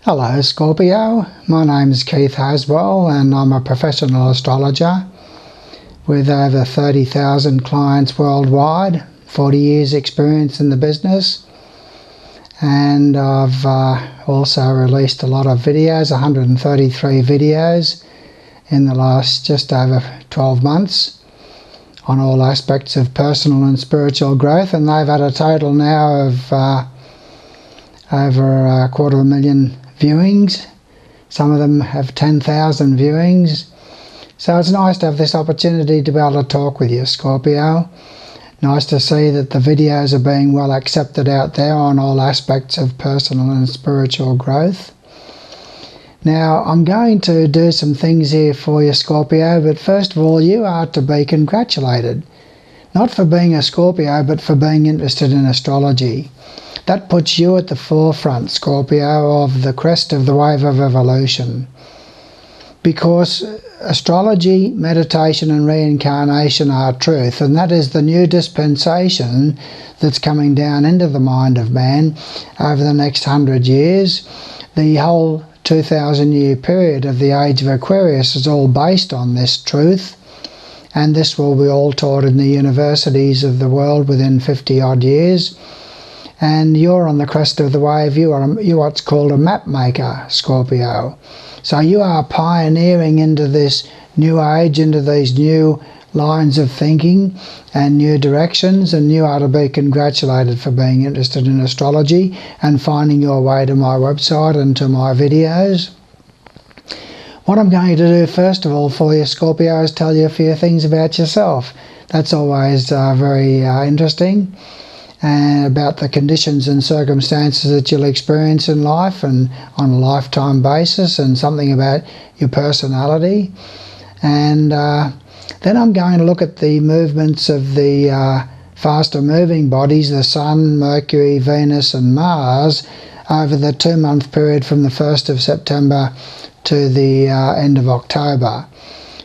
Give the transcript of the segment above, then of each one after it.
Hello Scorpio, my name is Keith Haswell and I'm a professional astrologer with over 30,000 clients worldwide, 40 years experience in the business, and I've also released a lot of videos, 133 videos in the last just over 12 months on all aspects of personal and spiritual growth, and they've had a total now of over 250,000 viewings. Some of them have 10,000 viewings. So it's nice to have this opportunity to be able to talk with you, Scorpio. Nice to see that the videos are being well accepted out there on all aspects of personal and spiritual growth. Now, I'm going to do some things here for you, Scorpio, but first of all, you are to be congratulated. Not for being a Scorpio, but for being interested in astrology. That puts you at the forefront, Scorpio, of the crest of the wave of evolution. Because astrology, meditation and reincarnation are truth, and that is the new dispensation that's coming down into the mind of man over the next 100 years. The whole 2,000-year period of the age of Aquarius is all based on this truth, and this will be all taught in the universities of the world within 50-odd years. And you're on the crest of the wave. You're what's called a map maker, Scorpio. So you are pioneering into this new age, into these new lines of thinking and new directions, and you are to be congratulated for being interested in astrology and finding your way to my website and to my videos. What I'm going to do first of all for you, Scorpio, is tell you a few things about yourself. That's always very interesting. And about the conditions and circumstances that you'll experience in life and on a lifetime basis, and something about your personality. And then I'm going to look at the movements of the faster moving bodies, the Sun, Mercury, Venus and Mars, over the 2-month period from the 1st of September to the end of October.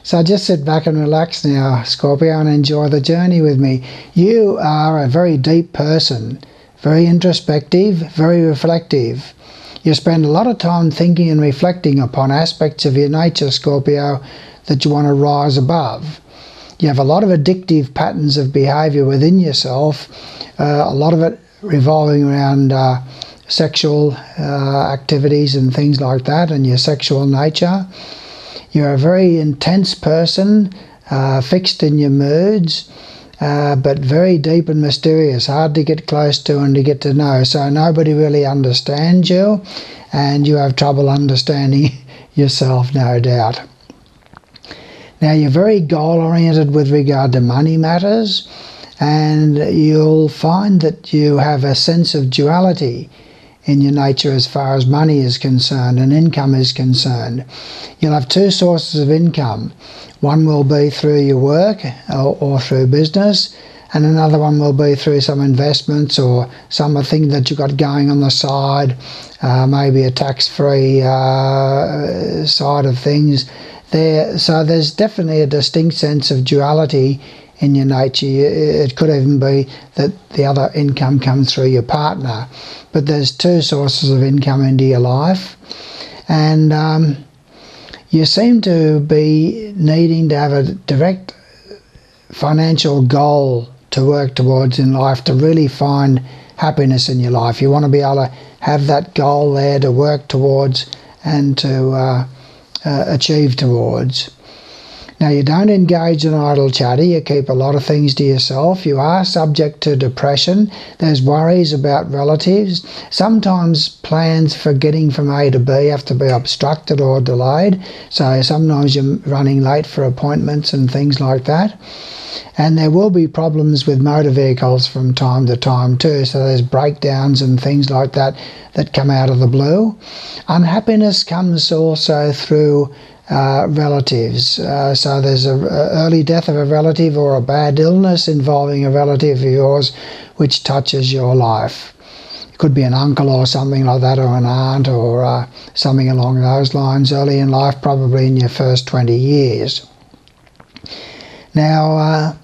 So just sit back and relax now, Scorpio, and enjoy the journey with me. You are a very deep person, very introspective, very reflective. You spend a lot of time thinking and reflecting upon aspects of your nature, Scorpio, that you want to rise above. You have a lot of addictive patterns of behaviour within yourself, a lot of it revolving around sexual activities and things like that, and your sexual nature. You're a very intense person, fixed in your moods, but very deep and mysterious, hard to get close to and to get to know. So nobody really understands you, and you have trouble understanding yourself, no doubt. Now, you're very goal-oriented with regard to money matters, and you'll find that you have a sense of duality in your nature as far as money is concerned and income is concerned. You'll have two sources of income. One will be through your work or through business, and another one will be through some investments or something that you've got going on the side, maybe a tax-free side of things there. So there's definitely a distinct sense of duality in your nature. It could even be that the other income comes through your partner, but there's two sources of income into your life, and you seem to be needing to have a direct financial goal to work towards in life to really find happiness in your life. You want to be able to have that goal there to work towards and to achieve towards. Now, you don't engage in idle chatter. You keep a lot of things to yourself. You are subject to depression. There's worries about relatives. Sometimes plans for getting from A to B have to be obstructed or delayed. So sometimes you're running late for appointments and things like that. And there will be problems with motor vehicles from time to time too. So there's breakdowns and things like that that come out of the blue. Unhappiness comes also through relatives. So there's an early death of a relative or a bad illness involving a relative of yours which touches your life. It could be an uncle or something like that, or an aunt, or something along those lines early in life, probably in your first 20 years. Now,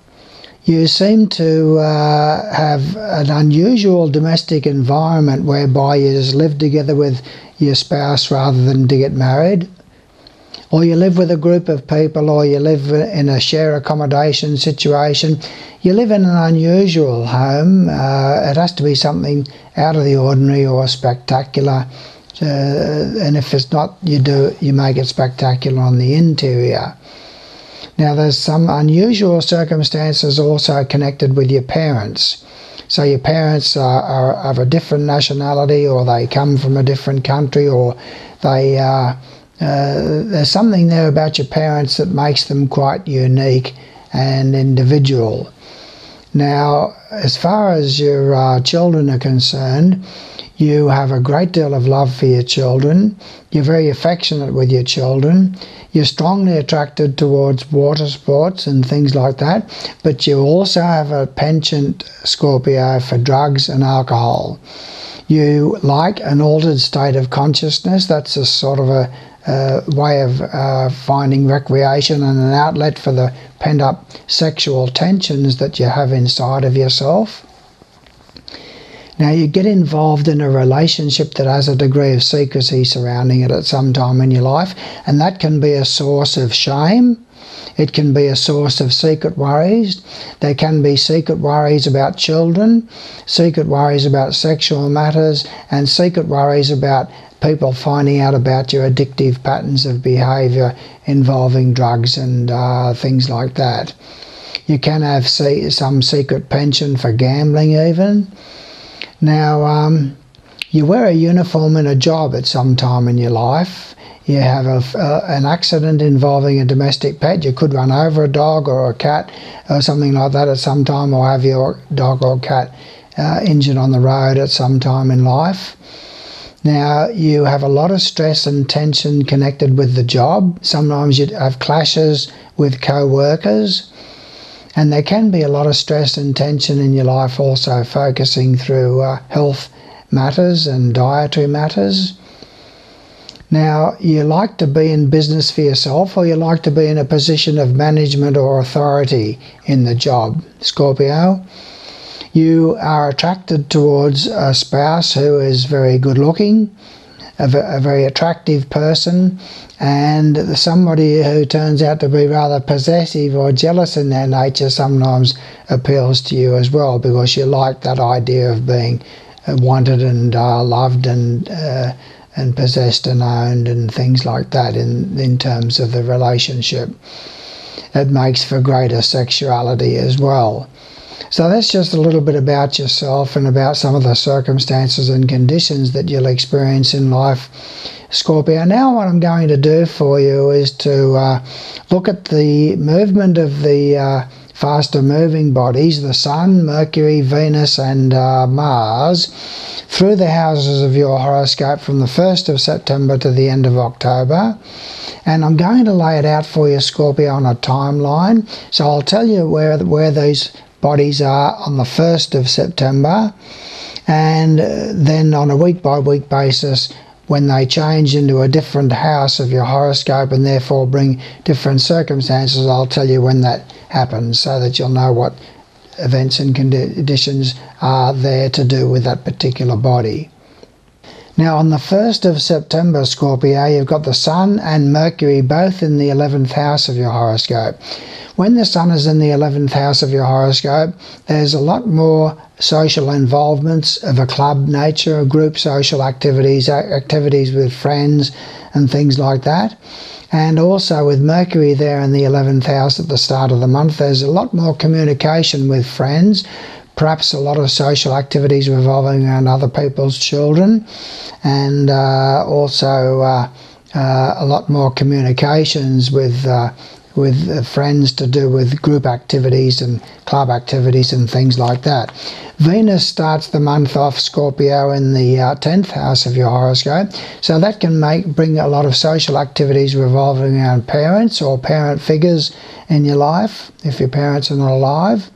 You seem to have an unusual domestic environment whereby you just live together with your spouse rather than to get married. Or you live with a group of people, or you live in a share accommodation situation. You live in an unusual home. It has to be something out of the ordinary or spectacular. And if it's not, you make it spectacular on the interior. Now, there's some unusual circumstances also connected with your parents. So your parents are of a different nationality, or they come from a different country, or there's something there about your parents that makes them quite unique and individual. Now, as far as your children are concerned, you have a great deal of love for your children. You're very affectionate with your children. You're strongly attracted towards water sports and things like that. But you also have a penchant, Scorpio, for drugs and alcohol. You like an altered state of consciousness. That's a sort of a way of finding recreation and an outlet for the pent-up sexual tensions that you have inside of yourself. Now, you get involved in a relationship that has a degree of secrecy surrounding it at some time in your life, and that can be a source of shame. It can be a source of secret worries. There can be secret worries about children, secret worries about sexual matters, and secret worries about people finding out about your addictive patterns of behaviour involving drugs and things like that. You can have some secret penchant for gambling even. Now, you wear a uniform in a job at some time in your life. You have an accident involving a domestic pet. You could run over a dog or a cat or something like that at some time, or have your dog or cat injured on the road at some time in life. Now, you have a lot of stress and tension connected with the job. Sometimes you have clashes with co-workers. And there can be a lot of stress and tension in your life also focusing through health matters and dietary matters. Now, you like to be in business for yourself, or you like to be in a position of management or authority in the job, Scorpio. You are attracted towards a spouse who is very good looking, a very attractive person, and somebody who turns out to be rather possessive or jealous in their nature sometimes appeals to you as well, because you like that idea of being wanted and loved and possessed and owned and things like that in terms of the relationship. It makes for greater sexuality as well. So that's just a little bit about yourself and about some of the circumstances and conditions that you'll experience in life, Scorpio. Now what I'm going to do for you is to look at the movement of the faster moving bodies, the Sun, Mercury, Venus and Mars, through the houses of your horoscope from the 1st of September to the end of October. And I'm going to lay it out for you, Scorpio, on a timeline. So I'll tell you where these bodies are on the 1st of September, and then on a week-by-week basis when they change into a different house of your horoscope and therefore bring different circumstances, I'll tell you when that happens so that you'll know what events and conditions are there to do with that particular body. Now, on the 1st of September, Scorpio, you've got the Sun and Mercury both in the 11th house of your horoscope. When the Sun is in the 11th house of your horoscope, there's a lot more social involvements of a club nature, group social activities, activities with friends and things like that. And also with Mercury there in the 11th house at the start of the month, there's a lot more communication with friends, perhaps a lot of social activities revolving around other people's children, and also a lot more communications with friends to do with group activities and club activities and things like that. Venus starts the month off, Scorpio, in the 10th house of your horoscope. So that can bring a lot of social activities revolving around parents or parent figures in your life, if your parents are not alive.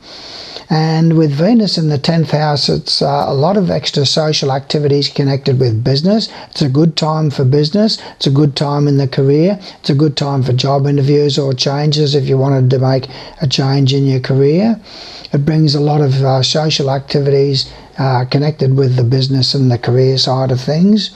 And with Venus in the 10th house, it's a lot of extra social activities connected with business. It's a good time for business. It's a good time in the career. It's a good time for job interviews or changes if you wanted to make a change in your career. It brings a lot of social activities connected with the business and the career side of things.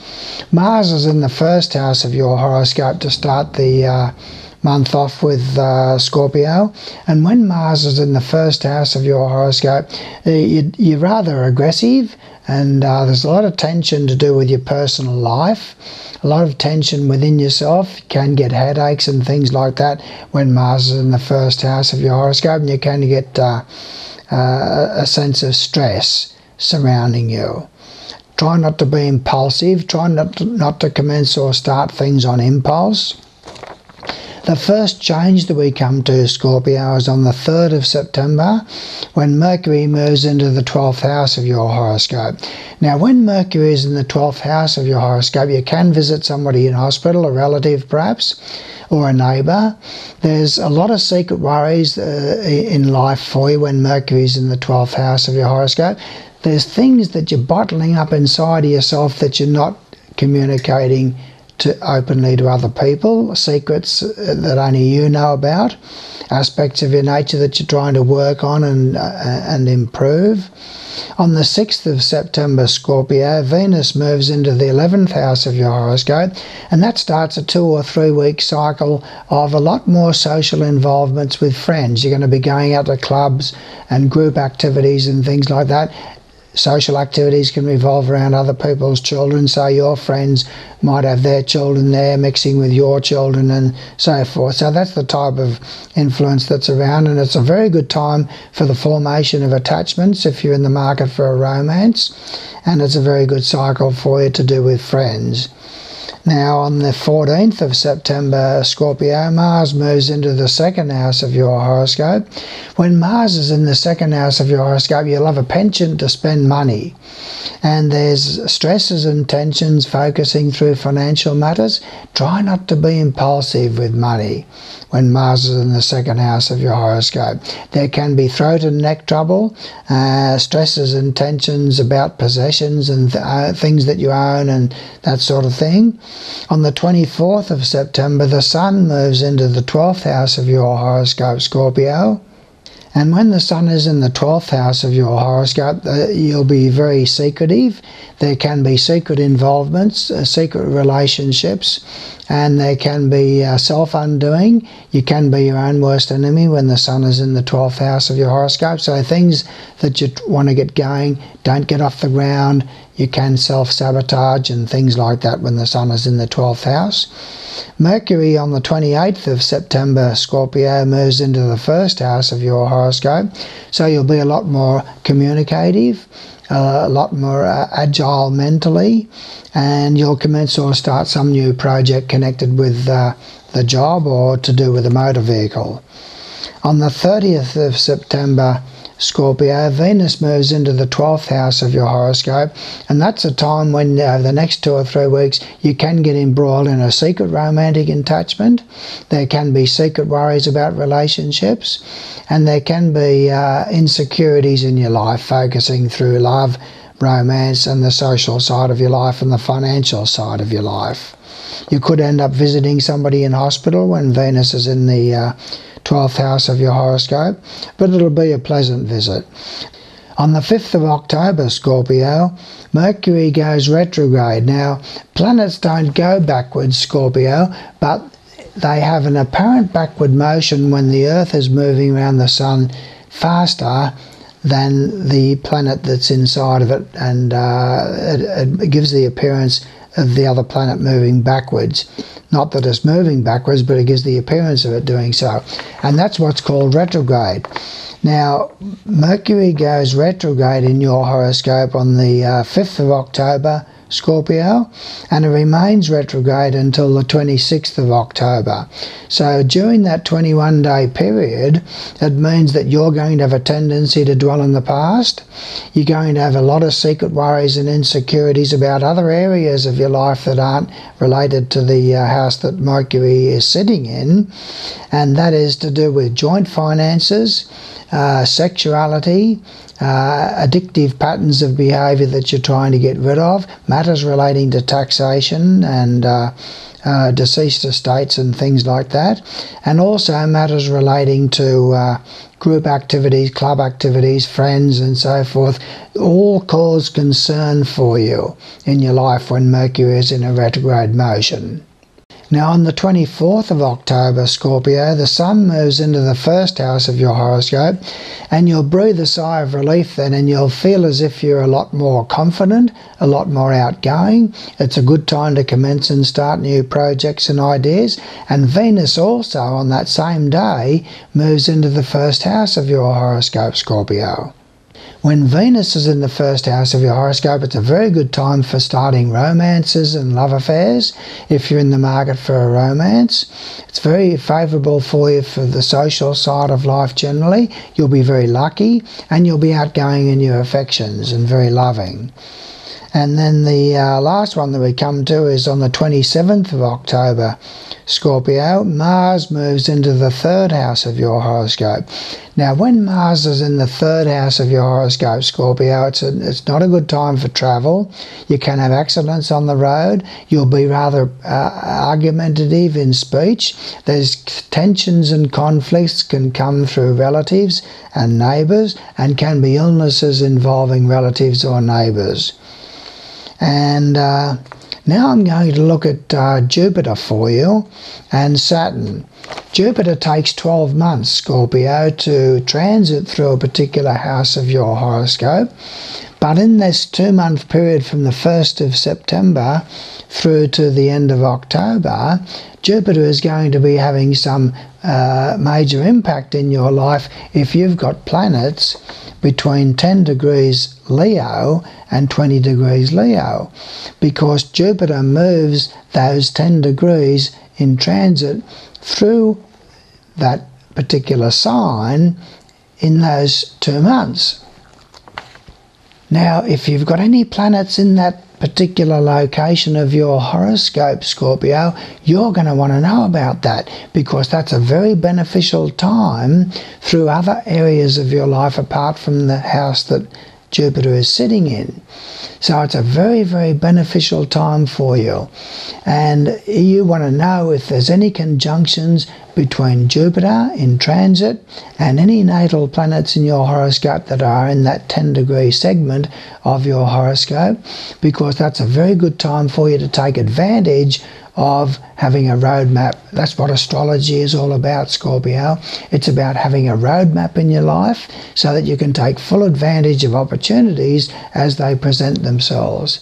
Mars is in the 1st house of your horoscope to start the month off with Scorpio, and when Mars is in the 1st house of your horoscope, you're rather aggressive, and there's a lot of tension to do with your personal life, a lot of tension within yourself. You can get headaches and things like that when Mars is in the 1st house of your horoscope, and you can get a sense of stress surrounding you. Try not to be impulsive. Try not to commence or start things on impulse. The first change that we come to, Scorpio, is on the 3rd of September when Mercury moves into the 12th house of your horoscope. Now, when Mercury is in the 12th house of your horoscope, you can visit somebody in hospital, a relative perhaps, or a neighbour. There's a lot of secret worries in life for you when Mercury is in the 12th house of your horoscope. There's things that you're bottling up inside of yourself that you're not communicating openly to other people, secrets that only you know about, aspects of your nature that you're trying to work on and improve. On the 6th of September, Scorpio, Venus moves into the 11th house of your horoscope, and that starts a 2 or 3 week cycle of a lot more social involvements with friends. You're going to be going out to clubs and group activities and things like that. Social activities can revolve around other people's children, so your friends might have their children there mixing with your children and so forth. So that's the type of influence that's around, and it's a very good time for the formation of attachments if you're in the market for a romance, and it's a very good cycle for you to do with friends. Now, on the 14th of September, Scorpio, Mars moves into the 2nd house of your horoscope. When Mars is in the 2nd house of your horoscope, you'll have a penchant to spend money. And there's stresses and tensions focusing through financial matters. Try not to be impulsive with money when Mars is in the 2nd house of your horoscope. There can be throat and neck trouble, stresses and tensions about possessions and things that you own and that sort of thing. On the 24th of September, the Sun moves into the 12th house of your horoscope, Scorpio. And when the Sun is in the 12th house of your horoscope, you'll be very secretive. There can be secret involvements, secret relationships, and there can be self-undoing. You can be your own worst enemy when the Sun is in the 12th house of your horoscope. So things that you want to get going don't get off the ground. You can self-sabotage and things like that when the Sun is in the 12th house. Mercury on the 28th of September, Scorpio, moves into the 1st house of your horoscope. So you'll be a lot more communicative, a lot more agile mentally, and you'll commence or start some new project connected with the job or to do with a motor vehicle. On the 30th of September, Scorpio, Venus moves into the 12th house of your horoscope, and that's a time when the next 2 or 3 weeks you can get embroiled in a secret romantic attachment. There can be secret worries about relationships, and there can be insecurities in your life focusing through love, romance, and the social side of your life and the financial side of your life. You could end up visiting somebody in hospital when Venus is in the 12th house of your horoscope, but it'll be a pleasant visit. On the 5th of October, Scorpio, Mercury goes retrograde. Now, planets don't go backwards, Scorpio, but they have an apparent backward motion when the Earth is moving around the Sun faster than the planet that's inside of it, and it gives the appearance of the other planet moving backwards. Not that it's moving backwards, but it gives the appearance of it doing so. And that's what's called retrograde. Now, Mercury goes retrograde in your horoscope on the 5th of October, Scorpio, and it remains retrograde until the 26th of October. So during that 21-day period, it means that you're going to have a tendency to dwell in the past. You're going to have a lot of secret worries and insecurities about other areas of your life that aren't related to the house that Mercury is sitting in, and that is to do with joint finances, sexuality, addictive patterns of behaviour that you're trying to get rid of, matters relating to taxation and deceased estates and things like that, and also matters relating to group activities, club activities, friends and so forth, all cause concern for you in your life when Mercury is in a retrograde motion. Now on the 24th of October, Scorpio, the Sun moves into the first house of your horoscope, and you'll breathe a sigh of relief then, and you'll feel as if you're a lot more confident, a lot more outgoing. It's a good time to commence and start new projects and ideas. And Venus also on that same day moves into the first house of your horoscope, Scorpio. When Venus is in the first house of your horoscope, it's a very good time for starting romances and love affairs. If you're in the market for a romance, it's very favourable for you for the social side of life generally. You'll be very lucky, and you'll be outgoing in your affections and very loving. And then the last one that we come to is on the 27th of October, Scorpio. Mars moves into the third house of your horoscope. Now, when Mars is in the third house of your horoscope, Scorpio, it's not a good time for travel. You can have accidents on the road. You'll be rather argumentative in speech. There's tensions and conflicts can come through relatives and neighbours, and can be illnesses involving relatives or neighbours. And now I'm going to look at Jupiter for you and Saturn. Jupiter takes 12 months, Scorpio, to transit through a particular house of your horoscope. But in this 2-month period from the 1st of September through to the end of October, Jupiter is going to be having some major impact in your life if you've got planets between 10 degrees Leo and 20 degrees Leo, because Jupiter moves those 10 degrees in transit through that particular sign in those 2 months. Now, if you've got any planets in that particular location of your horoscope, Scorpio, you're going to want to know about that, because that's a very beneficial time through other areas of your life apart from the house that Jupiter is sitting in. So it's a very, very beneficial time for you. And you want to know if there's any conjunctions between Jupiter in transit and any natal planets in your horoscope that are in that 10-degree segment of your horoscope, because that's a very good time for you to take advantage of having a roadmap. That's what astrology is all about, Scorpio. It's about having a roadmap in your life so that you can take full advantage of opportunities as they present themselves.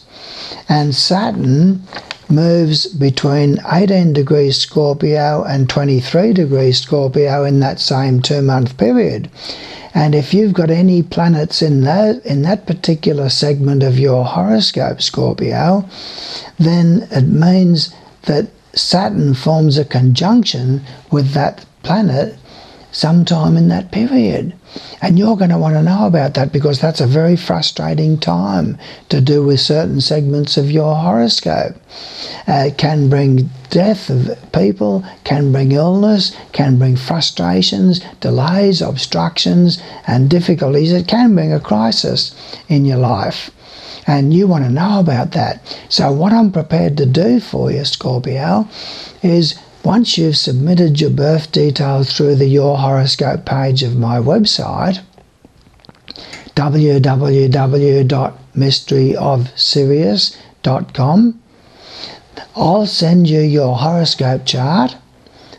And Saturn moves between 18 degrees Scorpio and 23 degrees Scorpio in that same 2-month period. And if you've got any planets in that particular segment of your horoscope, Scorpio, then it means that Saturn forms a conjunction with that planet sometime in that period. And you're going to want to know about that, because that's a very frustrating time to do with certain segments of your horoscope. It can bring death of people, can bring illness, can bring frustrations, delays, obstructions and difficulties. It can bring a crisis in your life. And you want to know about that. So what I'm prepared to do for you, Scorpio, is once you've submitted your birth details through the Your Horoscope page of my website, www.mysteryofsirius.com, I'll send you your horoscope chart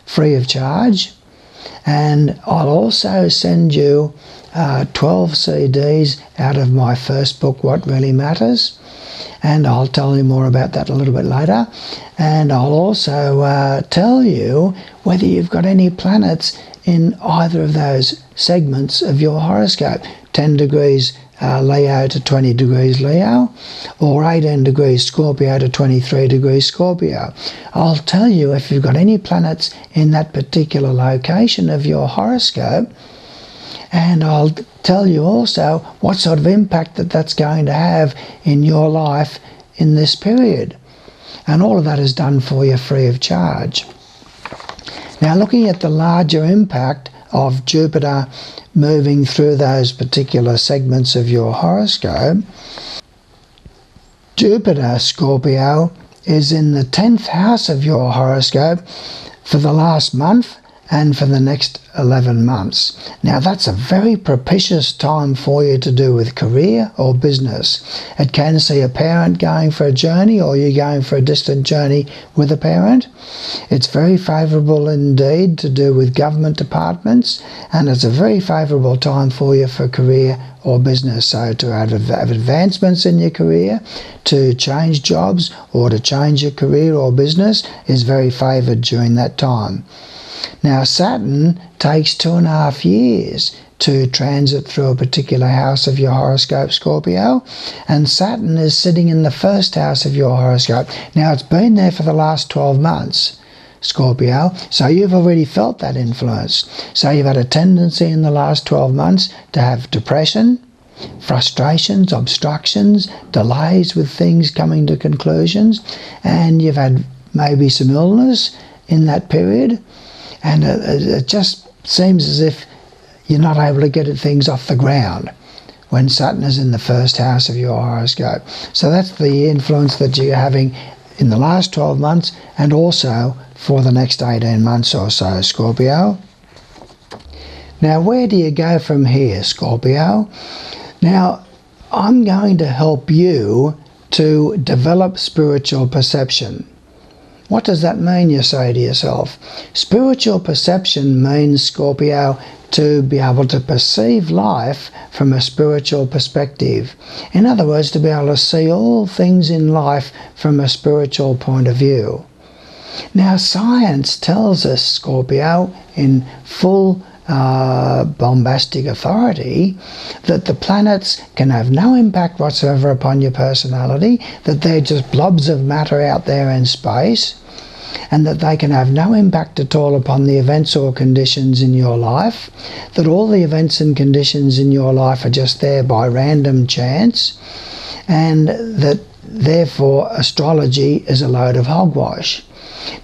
free of charge, and I'll also send you 12 CDs out of my first book, What Really Matters, and I'll tell you more about that a little bit later. And I'll also tell you whether you've got any planets in either of those segments of your horoscope, 10 degrees Leo to 20 degrees Leo, or 18 degrees Scorpio to 23 degrees Scorpio. I'll tell you if you've got any planets in that particular location of your horoscope, and I'll tell you also what sort of impact that's going to have in your life in this period. And all of that is done for you free of charge. Now, looking at the larger impact of Jupiter moving through those particular segments of your horoscope, Jupiter, Scorpio, is in the 10th house of your horoscope for the last month and for the next 11 months. Now, that's a very propitious time for you to do with career or business. It can see a parent going for a journey, or you're going for a distant journey with a parent. It's very favourable indeed to do with government departments, and it's a very favourable time for you for career or business. So to have advancements in your career, to change jobs, or to change your career or business is very favoured during that time. Now, Saturn takes 2.5 years to transit through a particular house of your horoscope, Scorpio, and Saturn is sitting in the first house of your horoscope. Now, it's been there for the last 12 months, Scorpio, so you've already felt that influence. So you've had a tendency in the last 12 months to have depression, frustrations, obstructions, delays with things coming to conclusions, and you've had maybe some illness in that period. And it just seems as if you're not able to get things off the ground when Saturn is in the first house of your horoscope. So that's the influence that you're having in the last 12 months and also for the next 18 months or so, Scorpio. Now, where do you go from here, Scorpio? Now, I'm going to help you to develop spiritual perception. What does that mean, you say to yourself? Spiritual perception means, Scorpio, to be able to perceive life from a spiritual perspective. In other words, to be able to see all things in life from a spiritual point of view. Now, science tells us, Scorpio, in full bombastic authority, that the planets can have no impact whatsoever upon your personality, that they're just blobs of matter out there in space, and that they can have no impact at all upon the events or conditions in your life, that all the events and conditions in your life are just there by random chance, and that therefore astrology is a load of hogwash.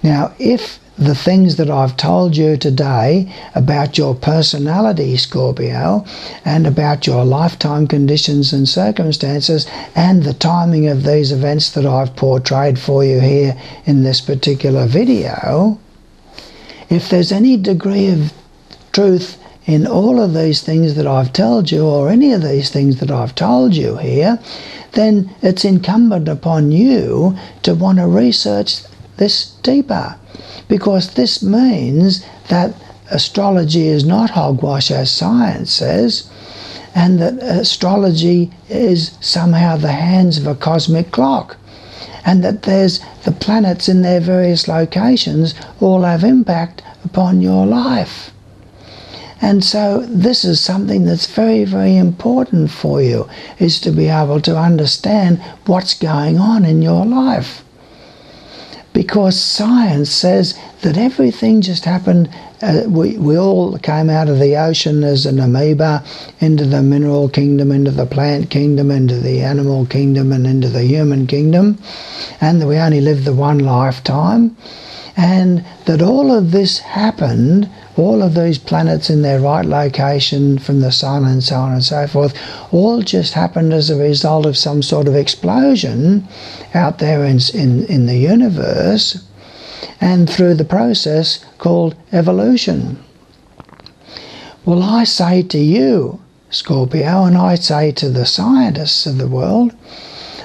Now, if the things that I've told you today about your personality, Scorpio, and about your lifetime conditions and circumstances, and the timing of these events that I've portrayed for you here in this particular video, if there's any degree of truth in all of these things that I've told you, or any of these things that I've told you here, then it's incumbent upon you to want to research this deeper. Because this means that astrology is not hogwash, as science says, and that astrology is somehow the hands of a cosmic clock, and that there's the planets in their various locations all have impact upon your life. And so this is something that's very, very important for you, is to be able to understand what's going on in your life. Because science says that everything just happened. We all came out of the ocean as an amoeba into the mineral kingdom, into the plant kingdom, into the animal kingdom, and into the human kingdom, and that we only lived the one lifetime, and that all of this happened, all of these planets in their right location from the sun and so on and so forth, all just happened as a result of some sort of explosion out there in the universe, and through the process called evolution. Well, I say to you, Scorpio, and I say to the scientists of the world,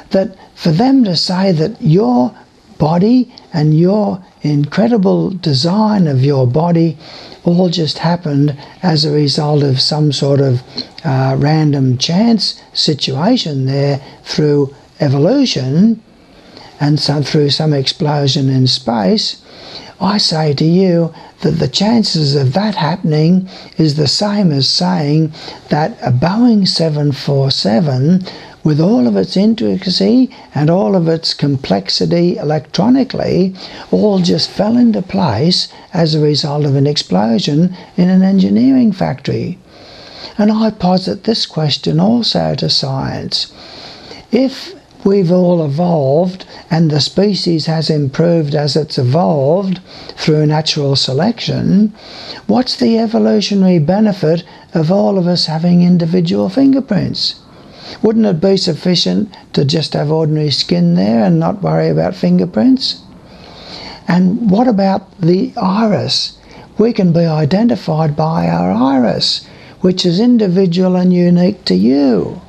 that for them to say that your body and your incredible design of your body all just happened as a result of some sort of random chance situation there through evolution, and so through some explosion in space, I say to you that the chances of that happening is the same as saying that a Boeing 747, with all of its intricacy and all of its complexity electronically, all just fell into place as a result of an explosion in an engineering factory. And I posit this question also to science. If we've all evolved and the species has improved as it's evolved through natural selection, what's the evolutionary benefit of all of us having individual fingerprints? Wouldn't it be sufficient to just have ordinary skin there and not worry about fingerprints? And what about the iris? We can be identified by our iris, which is individual and unique to you.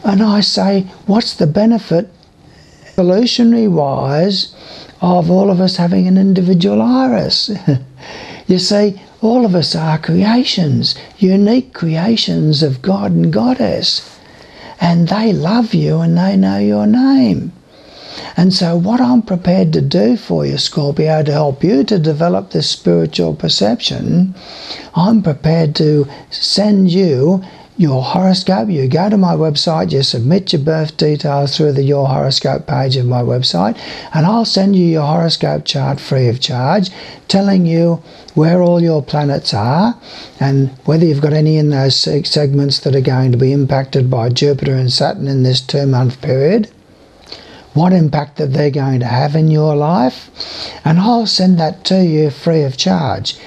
And I say, what's the benefit, evolutionary-wise, of all of us having an individual iris? You see, all of us are creations, unique creations of God and Goddess. And they love you and they know your name. And so what I'm prepared to do for you, Scorpio, to help you to develop this spiritual perception, I'm prepared to send you your horoscope. You go to my website, you submit your birth details through the Your Horoscope page of my website, and I'll send you your horoscope chart free of charge, telling you where all your planets are and whether you've got any in those segments that are going to be impacted by Jupiter and Saturn in this 2-month period, what impact that they're going to have in your life, and I'll send that to you free of charge,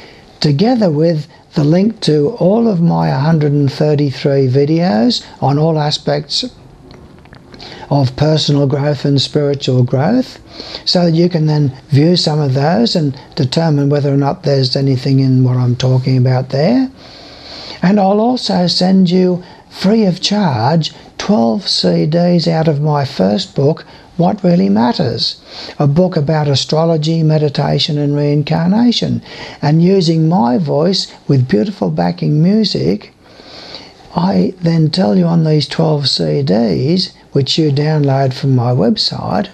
together with the link to all of my 133 videos on all aspects of personal growth and spiritual growth, so that you can then view some of those and determine whether or not there's anything in what I'm talking about there. And I'll also send you free of charge 12 CDs out of my first book, What Really Matters, a book about astrology, meditation and reincarnation. And using my voice with beautiful backing music, I then tell you on these 12 CDs, which you download from my website,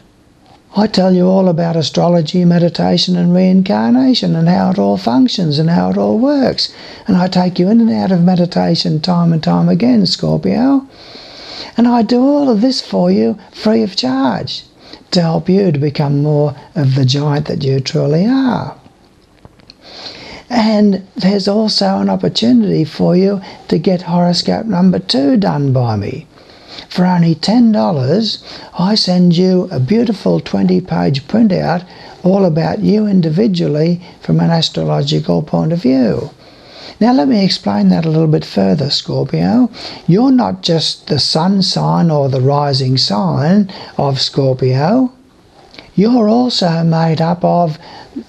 I tell you all about astrology, meditation and reincarnation and how it all functions and how it all works. And I take you in and out of meditation time and time again, Scorpio. And I do all of this for you free of charge to help you to become more of the giant that you truly are. And there's also an opportunity for you to get horoscope number 2 done by me. For only $10, I send you a beautiful 20-page printout all about you individually from an astrological point of view. Now let me explain that a little bit further, Scorpio. You're not just the sun sign or the rising sign of Scorpio. You're also made up of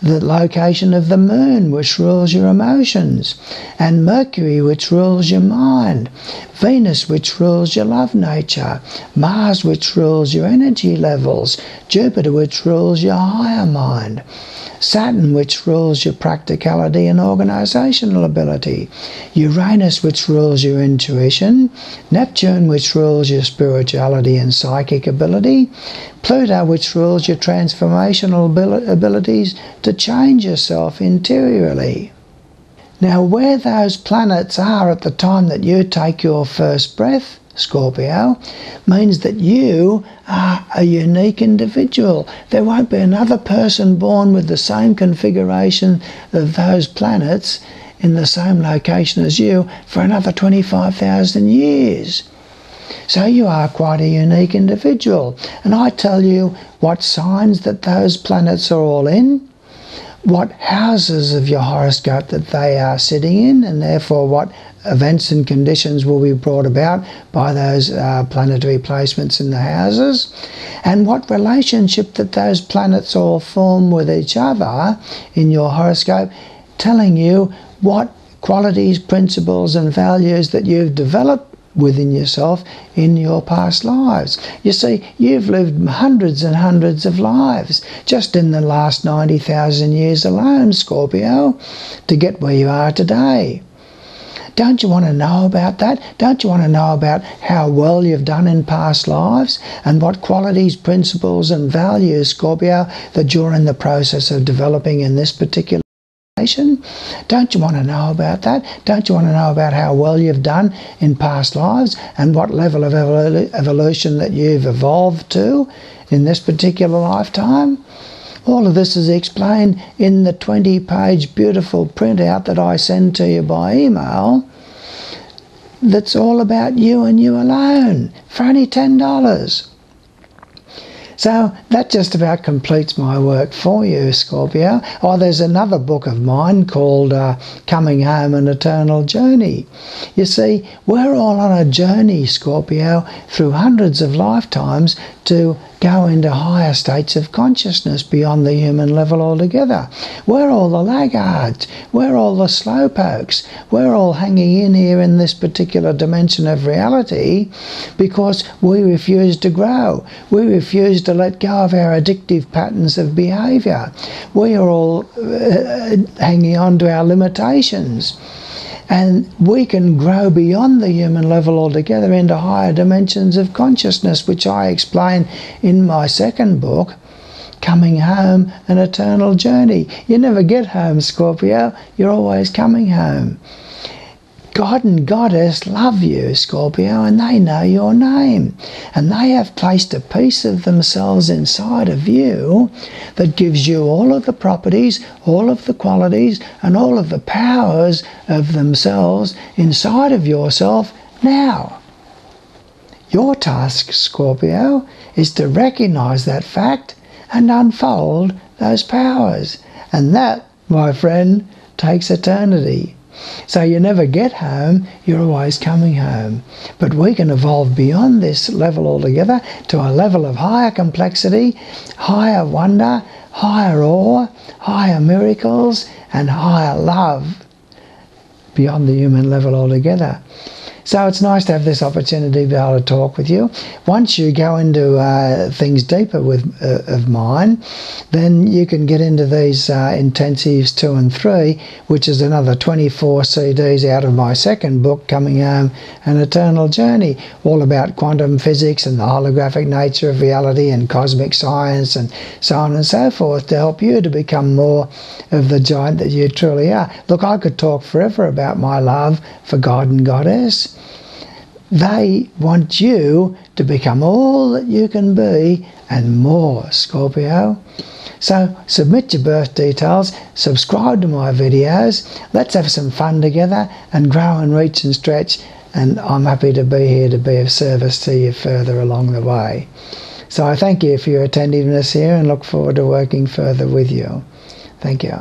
the location of the moon, which rules your emotions, and Mercury, which rules your mind, Venus, which rules your love nature, Mars, which rules your energy levels, Jupiter, which rules your higher mind, Saturn, which rules your practicality and organizational ability, Uranus, which rules your intuition, Neptune, which rules your spirituality and psychic ability, Pluto, which rules your transformational abilities to change yourself interiorly. Now, where those planets are at the time that you take your first breath, Scorpio, means that you are a unique individual. There won't be another person born with the same configuration of those planets in the same location as you for another 25,000 years. So you are quite a unique individual. And I tell you what signs that those planets are all in, what houses of your horoscope that they are sitting in, and therefore what events and conditions will be brought about by those planetary placements in the houses, and what relationship that those planets all form with each other in your horoscope, telling you what qualities, principles and values that you've developed within yourself in your past lives. You see, you've lived hundreds and hundreds of lives just in the last 90,000 years alone, Scorpio, to get where you are today. Don't you want to know about that? Don't you want to know about how well you've done in past lives and what qualities, principles and values, Scorpio, that you're in the process of developing in this particular situation? Don't you want to know about that? Don't you want to know about how well you've done in past lives and what level of evolution that you've evolved to in this particular lifetime? All of this is explained in the 20-page beautiful printout that I send to you by email, that's all about you and you alone for only $10. So that just about completes my work for you, Scorpio. Oh, there's another book of mine called Coming Home, An Eternal Journey. You see, we're all on a journey, Scorpio, through hundreds of lifetimes to go into higher states of consciousness beyond the human level altogether. We're all the laggards. We're all the slowpokes. We're all hanging in here in this particular dimension of reality because we refuse to grow. We refuse to let go of our addictive patterns of behaviour. We are all hanging on to our limitations. And we can grow beyond the human level altogether into higher dimensions of consciousness, which I explain in my second book, Coming Home, An Eternal Journey. You never get home, Scorpio. You're always coming home. God and Goddess love you, Scorpio, and they know your name. And they have placed a piece of themselves inside of you that gives you all of the properties, all of the qualities, and all of the powers of themselves inside of yourself now. Your task, Scorpio, is to recognize that fact and unfold those powers. And that, my friend, takes eternity. So you never get home, you're always coming home. But we can evolve beyond this level altogether to a level of higher complexity, higher wonder, higher awe, higher miracles, and higher love beyond the human level altogether. So it's nice to have this opportunity to be able to talk with you. Once you go into things deeper of mine, then you can get into these intensives 2 and 3, which is another 24 CDs out of my second book, Coming Home, An Eternal Journey, all about quantum physics and the holographic nature of reality and cosmic science and so on and so forth, to help you to become more of the giant that you truly are. Look, I could talk forever about my love for God and Goddess. They want you to become all that you can be and more, Scorpio. So submit your birth details, subscribe to my videos, let's have some fun together and grow and reach and stretch, and I'm happy to be here to be of service to you further along the way. So I thank you for your attentiveness here and look forward to working further with you. Thank you.